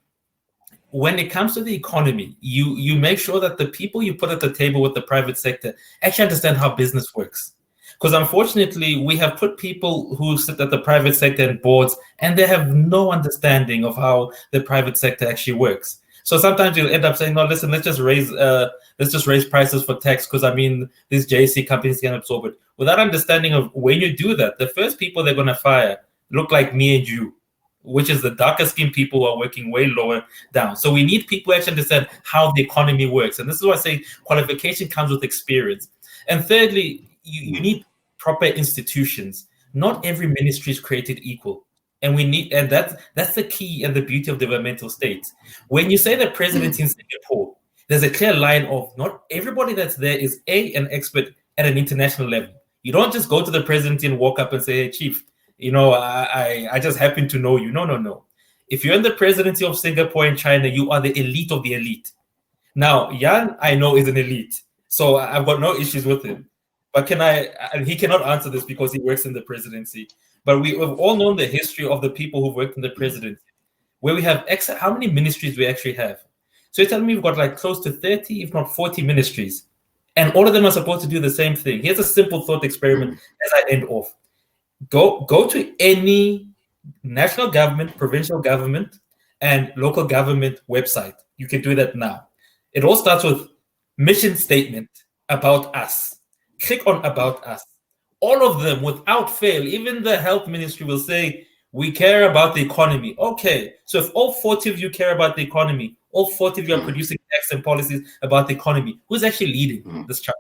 A: when it comes to the economy, you make sure that the people you put at the table with the private sector actually understand how business works. Because unfortunately, we have put people who sit at the private sector and boards, and they have no understanding of how the private sector actually works. So sometimes you'll end up saying, no, listen, let's just raise prices for tax, because I mean, these JSC companies can absorb it. Without understanding of when you do that, the first people they're going to fire look like me and you, which is the darker skinned people who are working way lower down. So we need people who actually understand how the economy works. And this is why I say qualification comes with experience. And thirdly, you need proper institutions. Not every ministry is created equal. And we need, and that's the key and the beauty of developmental states. When you say the presidency in Singapore, there's a clear line of not everybody that's there is an expert at an international level. You don't just go to the presidency and walk up and say, hey, chief, you know, I just happen to know you. No. If you're in the presidency of Singapore and China, you are the elite of the elite. Now, Jan, I know, is an elite, so I've got no issues with him. But he cannot answer this because he works in the presidency. But we've all known the history of the people who've worked in the presidency, where we have how many ministries we actually have. So you're telling me we've got like close to 30, if not 40 ministries, and all of them are supposed to do the same thing. Here's a simple thought experiment as I end off. Go to any national government, provincial government, and local government website. You can do that now. It all starts with mission statement, about us. Click on about us. All of them, without fail, even the health ministry will say, we care about the economy. Okay, so if all 40 of you care about the economy, all 40 of you are producing acts and policies about the economy, who's actually leading this charge?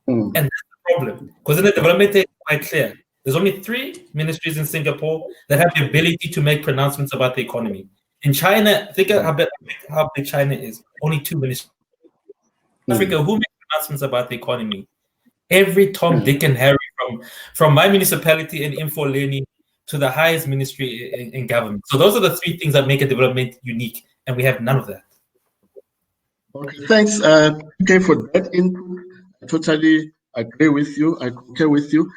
A: And that's the problem, because in the development, it's quite clear. There's only 3 ministries in Singapore that have the ability to make pronouncements about the economy. In China, think how big China is. Only 2 ministries. Africa, who makes pronouncements about the economy? Every Tom, Dick, and Harry, from my municipality in Mfuleni to the highest ministry in government. So those are the 3 things that make a development unique, and we have none of that.
C: Okay, thanks, PK, for that input. I totally agree with you. I concur with you.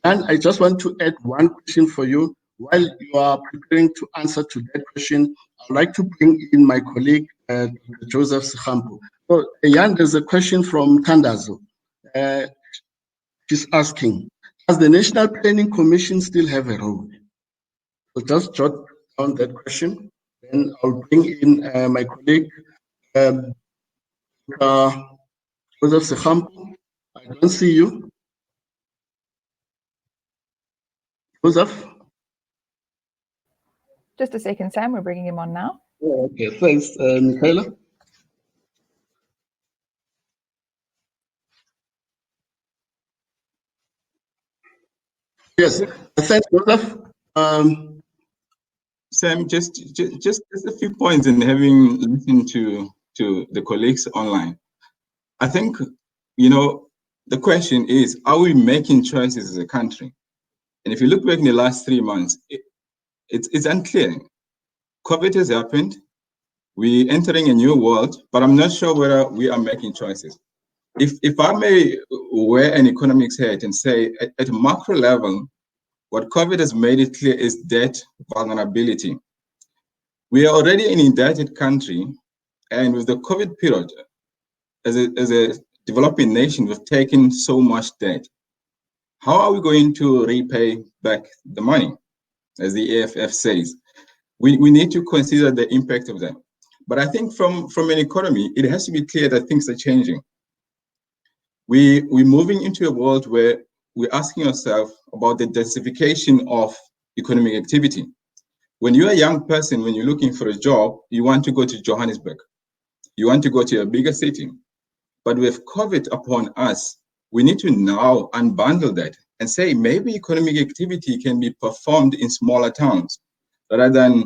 C: And I just want to add one question for you. While you are preparing to answer to that question, I'd like to bring in my colleague, Joseph Sekhampu. So, Jan, there's a question from Tandazo. She's asking, does the National Planning Commission still have a role? So just jot down that question. Then I'll bring in my colleague, Joseph Sekhampu. I don't see you. Joseph?
G: Just a second, Sam. We're bringing him on now.
C: Oh, okay, thanks, Michaela. Yes, thanks, Joseph.
B: Sam, just a few points in having listened to the colleagues online. I think, the question is, are we making choices as a country? And if you look back in the last 3 months, it's unclear. COVID has happened. We're entering a new world, but I'm not sure whether we are making choices. If I may wear an economics hat and say, at a macro level, what COVID has made it clear is debt vulnerability. We are already an indebted country, and with the COVID period, as a developing nation, we've taken so much debt. How are we going to repay back the money? As the AFF says, we need to consider the impact of that. But I think from an economy, it has to be clear that things are changing. We're moving into a world where we're asking ourselves about the densification of economic activity. When you're a young person, when you're looking for a job, you want to go to Johannesburg. You want to go to a bigger city. But with COVID upon us, we need to now unbundle that and say maybe economic activity can be performed in smaller towns rather than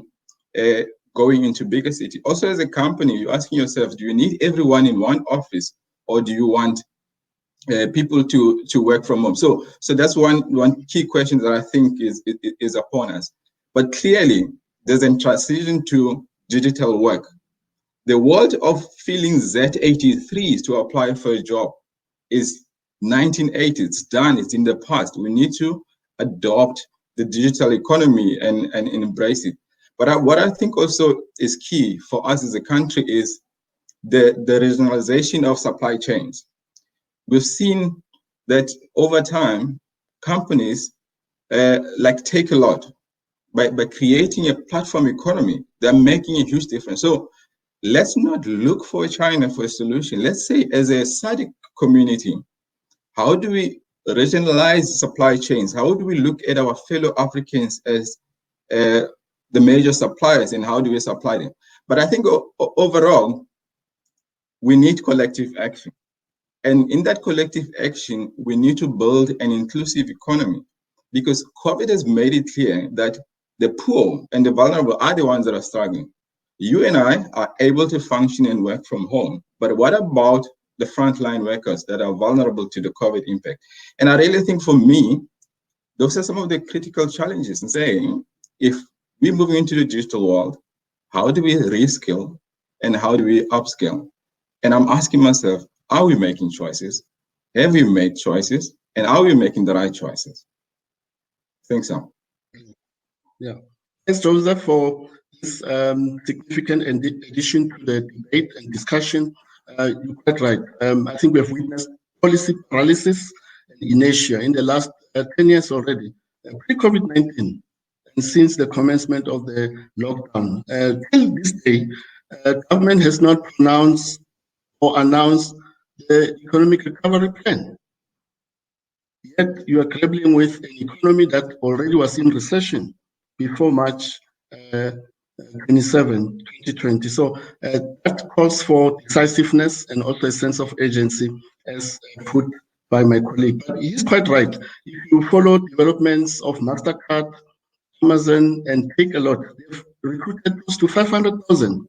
B: going into bigger cities. Also, as a company, you're asking yourself, do you need everyone in one office, or do you want people to work from home? So that's one key question that I think is upon us. But clearly, there's a transition to digital work. The world of filling Z83s to apply for a job is 1980. It's done. It's in the past. We need to adopt the digital economy and embrace it. But what I think also is key for us as a country is the regionalization of supply chains. We've seen that over time, companies like Takealot, by creating a platform economy, they're making a huge difference. So let's not look for China for a solution. Let's say, as a SADC community, how do we regionalize supply chains? How do we look at our fellow Africans as the major suppliers, and how do we supply them? But I think overall, we need collective action. And in that collective action, we need to build an inclusive economy, because COVID has made it clear that the poor and the vulnerable are the ones that are struggling. You and I are able to function and work from home, but what about the frontline workers that are vulnerable to the COVID impact? And I really think, for me, those are some of the critical challenges in saying, if we're moving into the digital world, how do we reskill and how do we upskill? And I'm asking myself, are we making choices? Have we made choices? And are we making the right choices? Thanks, Sam.
C: Yeah. Thanks, Joseph, for this significant addition to the debate and discussion. You're quite right. I think we have witnessed policy paralysis and inertia in the last 10 years already, pre-COVID-19, and since the commencement of the lockdown. Till this day, government has not pronounced or announced the economic recovery plan. Yet you are grappling with an economy that already was in recession before March 27, 2020. So that calls for decisiveness and also a sense of urgency, as put by my colleague. But he's quite right. If you follow developments of MasterCard, Amazon, and Takealot, they've recruited close to 500,000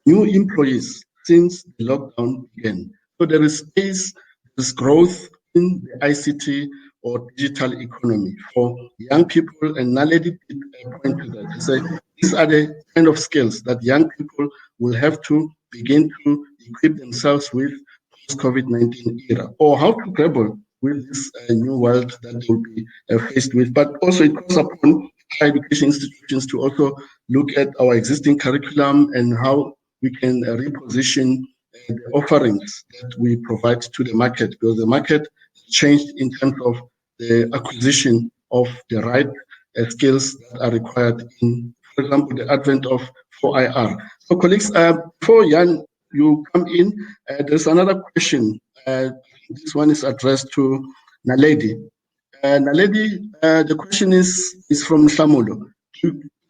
C: new employees since the lockdown began. So there is space, there's growth in the ICT or digital economy for young people, and Naledi did point to that. He said These are the kind of skills that young people will have to begin to equip themselves with post-COVID-19 era, or how to grapple with this new world that they will be faced with. But also it calls upon higher education institutions to also look at our existing curriculum and how we can reposition the offerings that we provide to the market, because the market changed in terms of the acquisition of the right skills that are required in, for example, the advent of 4IR. So colleagues, before Jan, you come in, there's another question. This one is addressed to Naledi. Naledi, the question is from Samulo.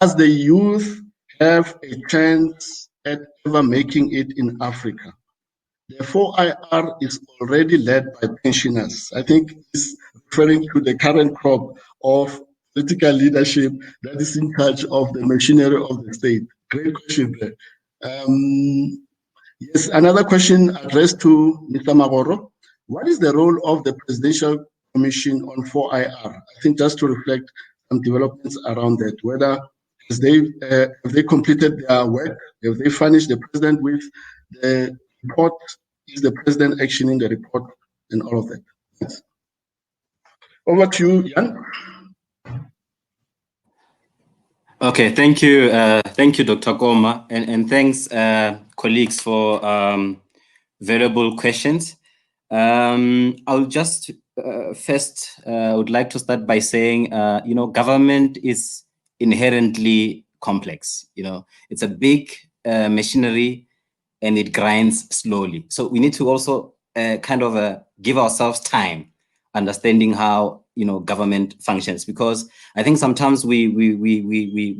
C: Does the youth have a chance at ever making it in Africa? The 4IR is already led by pensioners. I think it's referring to the current crop of political leadership that is in charge of the machinery of the state. Great question there. Yes, another question addressed to Mr. Magoro. What is the role of the Presidential Commission on 4IR? I think just to reflect some developments around that, whether have they completed their work, have they furnished the president with the report, is the president actioning the report, and all of that. Yes. Over to you, Jan.
E: Okay, thank you, Dr. Koma, and thanks, colleagues, for valuable questions. I'll just first would like to start by saying, government is inherently complex. It's a big machinery, and it grinds slowly. So we need to also give ourselves time, understanding how government functions, because I think sometimes we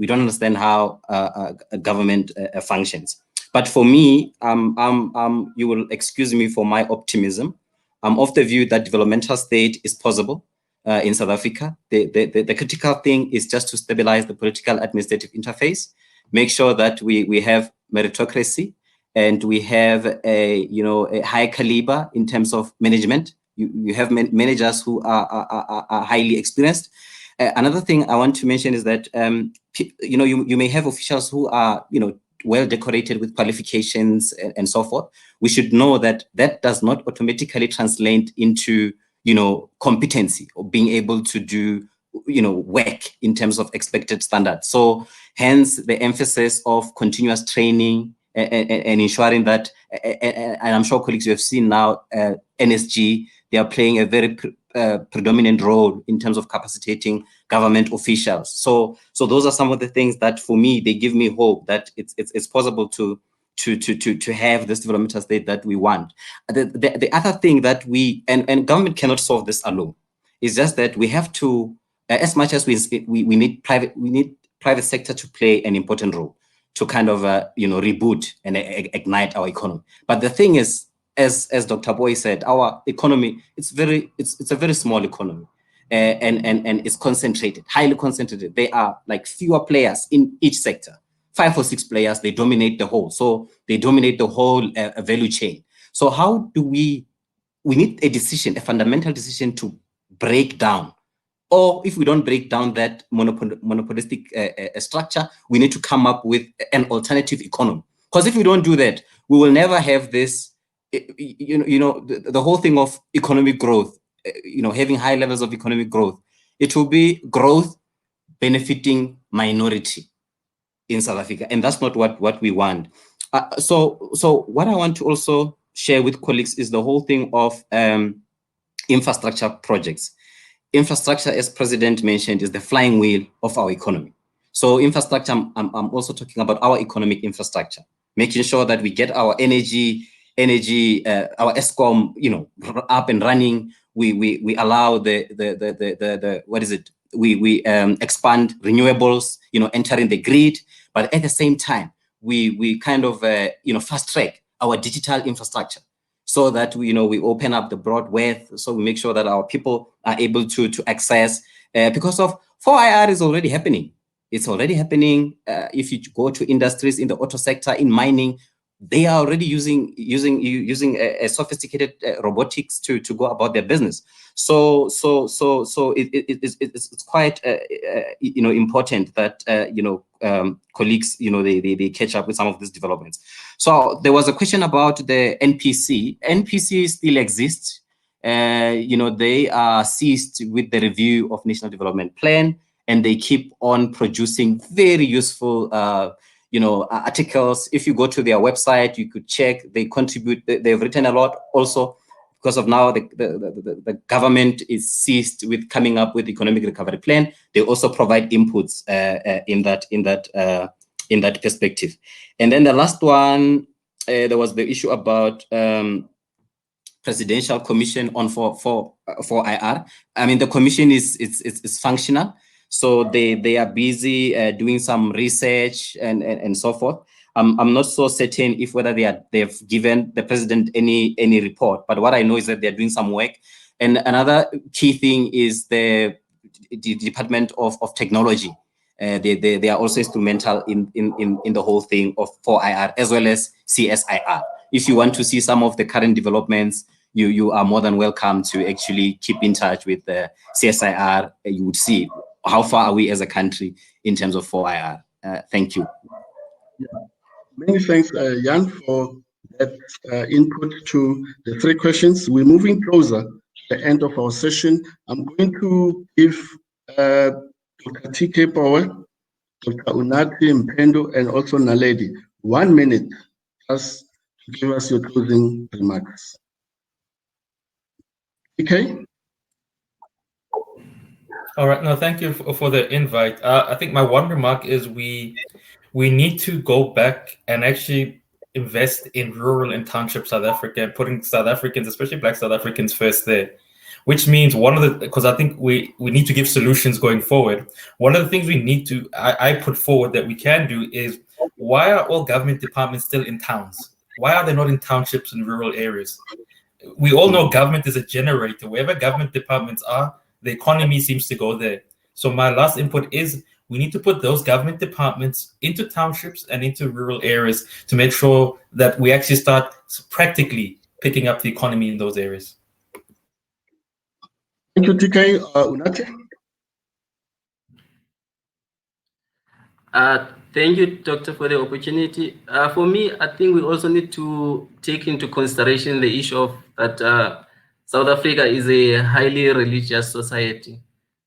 E: don't understand how a government functions. But for me, you will excuse me for my optimism. I'm of the view that developmental state is possible in South Africa. The critical thing is just to stabilize the political administrative interface, make sure that we have meritocracy, and we have a high caliber in terms of management. You have managers who are highly experienced. Another thing I want to mention is that you may have officials who are well decorated with qualifications and so forth. We should know that that does not automatically translate into competency or being able to do work in terms of expected standards. So hence the emphasis of continuous training and ensuring that, and I'm sure colleagues you have seen now, NSG, they are playing a very predominant role in terms of capacitating government officials. So those are some of the things that, for me, they give me hope that it's possible to have this developmental state that we want. The other thing that and government cannot solve this alone. It's just that we have to, as much as we need private sector to play an important role to reboot and ignite our economy. But the thing is, as Dr. Boy said, our economy, it's a very small economy, and it's concentrated, highly concentrated. There are like fewer players in each sector, 5 or 6 players. They dominate the whole. So they dominate the whole value chain. So how do we need a decision, a fundamental decision to break down. Or if we don't break down that monopolistic structure, we need to come up with an alternative economy. Because if we don't do that, we will never have this, the whole thing of economic growth, having high levels of economic growth. It will be growth benefiting minority in South Africa. And that's not what we want. So what I want to also share with colleagues is the whole thing of infrastructure projects. Infrastructure, as President mentioned, is the flying wheel of our economy. So infrastructure, I'm also talking about our economic infrastructure, making sure that we get our energy, our Eskom, up and running. We allow we expand renewables, entering the grid, but at the same time, we fast track our digital infrastructure, so that we open up the broad width, so we make sure that our people are able to access, because of 4IR is already happening. It's already happening. If you go to industries in the auto sector, in mining, they are already using a sophisticated robotics to go about their business. So it's quite important that colleagues they catch up with some of these developments. So there was a question about the NPC. NPC still exists. They are seized with the review of National Development Plan, and they keep on producing very useful articles. If you go to their website, you could check. They contribute. They've written a lot also, because of now the government is seized with coming up with economic recovery plan. They also provide inputs in that perspective. And then the last one, there was the issue about Presidential Commission on for IR. I mean, the commission is functional. So they are busy doing some research and so forth. I'm not so certain if whether they've given the president any report, but what I know is that they're doing some work. And another key thing is the Department of Technology. They are also instrumental in the whole thing of 4IR as well as CSIR. If you want to see some of the current developments, you are more than welcome to actually keep in touch with the CSIR. You would see how far are we as a country in terms of 4IR. Thank you.
C: Yeah. Many thanks, Jan, for that input to the three questions. We're moving closer to the end of our session. I'm going to give Dr. TK Power, Dr. Unathi Mpendo, and also Naledi 1 minute just to give us your closing remarks. TK?
A: All right. No, thank you for the invite. I think my one remark is we need to go back and actually invest in rural and township South Africa, and putting South Africans, especially Black South Africans, first there. Which means because I think we need to give solutions going forward. One of the things we need to, I put forward that we can do is, why are all government departments still in towns? Why are they not in townships and rural areas? We all know government is a generator. Wherever government departments are, the economy seems to go there. So my last input is, we need to put those government departments into townships and into rural areas to make sure that we actually start practically picking up the economy in those areas.
C: Thank you, TK. Unathi?
D: Thank you, Doctor, for the opportunity. For me, I think we also need to take into consideration the issue of that South Africa is a highly religious society.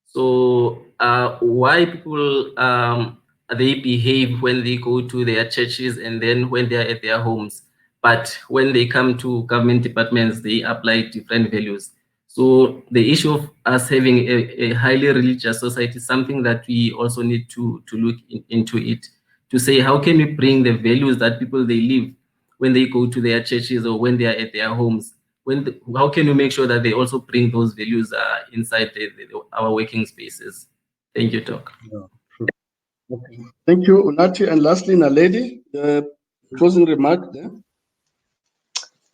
D: So why people they behave when they go to their churches and then when they are at their homes, but when they come to government departments, they apply different values. So the issue of us having a highly religious society is something that we also need to look into it, to say, how can we bring the values that people they live when they go to their churches or when they are at their homes? How can we make sure that they also bring those values inside our working spaces? Thank you, Doc.
C: Yeah, sure. Okay. Thank you, Unathi. And lastly, Naledi, closing remark there.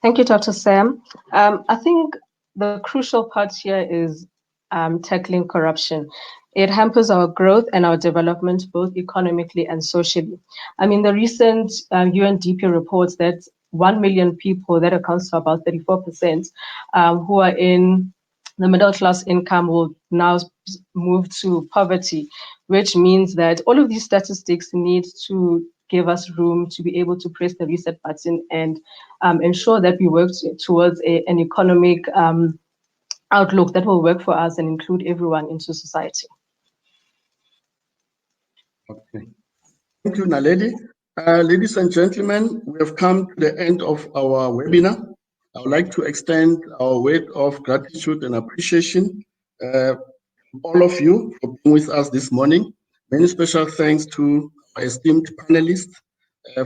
F: Thank you, Dr. Sam. I think the crucial part here is tackling corruption. It hampers our growth and our development, both economically and socially. I mean, the recent UNDP reports that 1 million people, that accounts for about 34%, who are in the middle class income will now move to poverty, which means that all of these statistics need to give us room to be able to press the reset button and ensure that we work towards an economic outlook that will work for us and include everyone into society.
C: Okay. Thank you, Naledi. Ladies and gentlemen, we have come to the end of our webinar. I would like to extend our word of gratitude and appreciation all of you for being with us this morning. Many special thanks to our esteemed panelists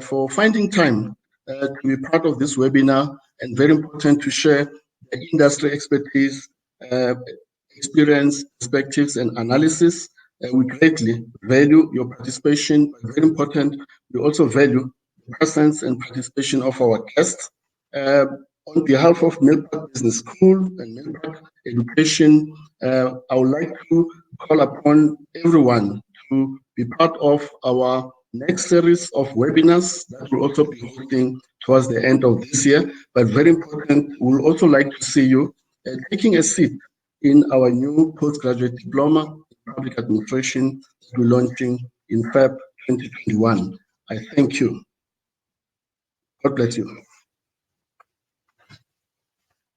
C: for finding time to be part of this webinar, and very important to share the industry expertise, experience, perspectives, and analysis. We greatly value your participation, but very important, we also value the presence and participation of our guests. On behalf of Milpark Business School and Milpark Education, I would like to call upon everyone to be part of our next series of webinars that we'll also be holding towards the end of this year. But very important, we'll also like to see you taking a seat in our new postgraduate diploma in public administration that we're launching in Feb 2021. I thank you. God bless you.